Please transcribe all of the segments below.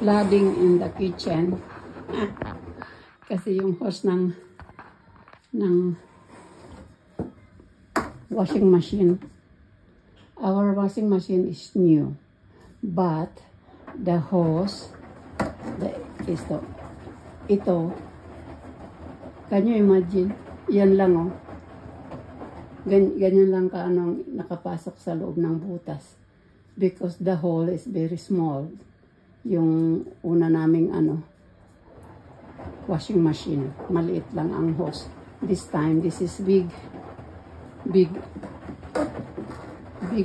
flooding in the kitchen. Kasi yung hose ng washing machine. Our washing machine is new. But the hose, ito, can you imagine? Yan lang oh. Ganyan lang ka nakapasok sa loob ng butas. Because the hole is very small. Yung una naming washing machine, maliit lang ang hose. This time, this is big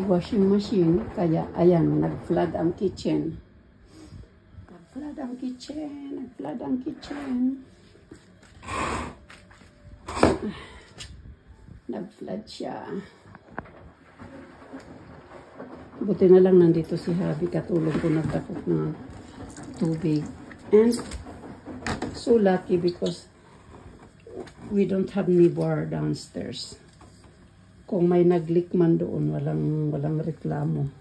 washing machine. Kaya, ayan, nag-flood ang kitchen. Nag-flood ang kitchen. Nag-flood siya. Buti na lang nandito si Habi, katulong ko nagtakot ng tubig. And so lucky because we don't have neighbor downstairs. Kung may nag-leak man doon, walang reklamo.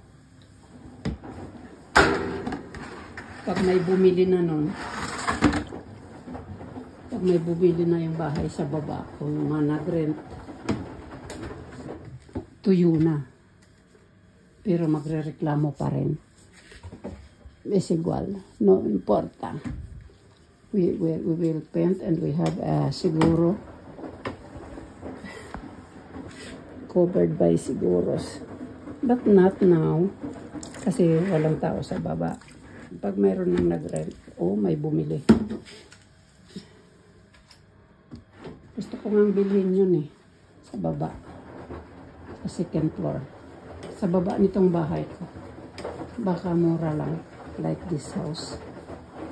Pag may bumili na nun, pag may bumili na yung bahay sa baba, kung mga nag-rent, tuyo na. Pero magre-reklamo pa rin. It's igual. No importa. We will paint and we have siguro covered by siguros. But not now. Kasi walang tao sa baba. Pag mayroon nang nag-rent, may bumili. Gusto ko ngang bilhin yun sa baba. Sa second floor. Sa baba nitong bahay ko. Baka mura lang. Like this house.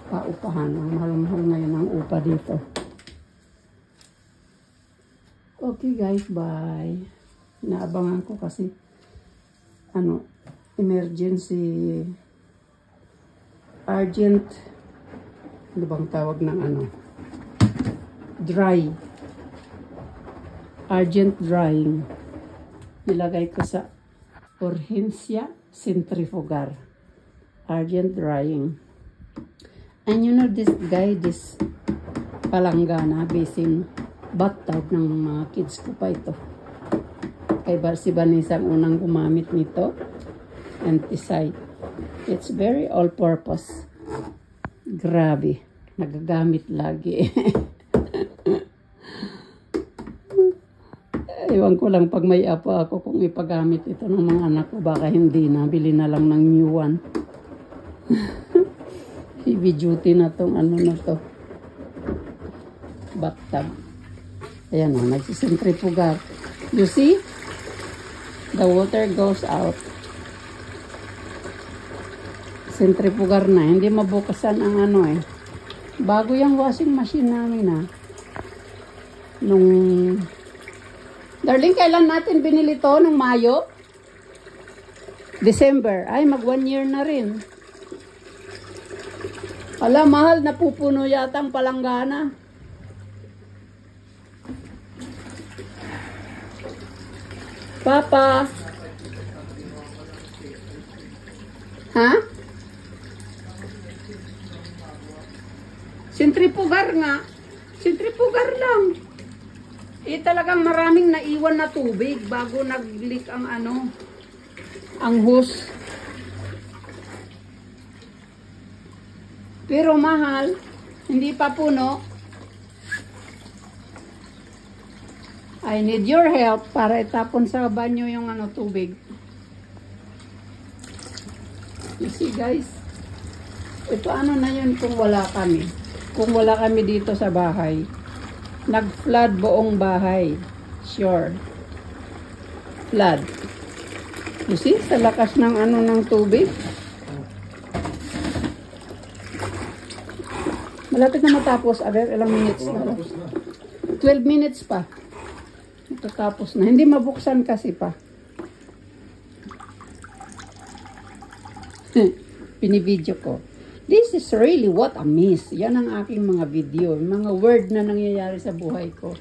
Paupahan. Ang mahal-mahal ngayon ang upa dito. Okay guys, bye. Naabangan ko kasi emergency urgent ano bang tawag ng urgent drying. Nilagay ko sa urgencia centrifugar. Urgent drying. And you know this palanggana basing bathtub ng mga kids ko pa ito. Kay si Vanessa ang unang gumamit nito. Anti-site. It's very all-purpose. Grabe. Nagagamit lagi. Ewan ko lang pag may apo ako kung ipagamit ito ng mga anak ko. Baka hindi na. Bili na lang ng new one. Heavy duty na tong na to. Bathtub. Ayan o. Nagsisentrifugar. You see? The water goes out. Centrifugar na. Hindi mabukasan ang Bago yung washing machine namin Darling, kailan natin binili to? Nung Mayo? December. Ay, mag 1 year na rin. Ala, mahal na pupuno yata ang palanggana. Papa. Ha? Centrifugar nga. Centrifugar lang. Talagang maraming naiwan na tubig bago nag-leak ang ang hose. Pero mahal. Hindi pa puno. I need your help para itapon sa banyo yung tubig. You see guys? Paano na yun kung wala kami? Kung wala kami dito sa bahay. Nag-flood buong bahay. Sure. Flood. You see? Sa lakas ng ng tubig. Malapit na matapos. Ilang minutes na. 12 minutes pa. Tapos na. Hindi mabuksan kasi pa. Pinibidyo ko. This is really what a miss. Yan ang aking mga video. Mga word na nangyayari sa buhay ko.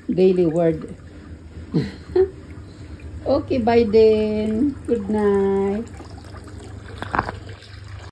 Daily word. Okay, bye then. Good night.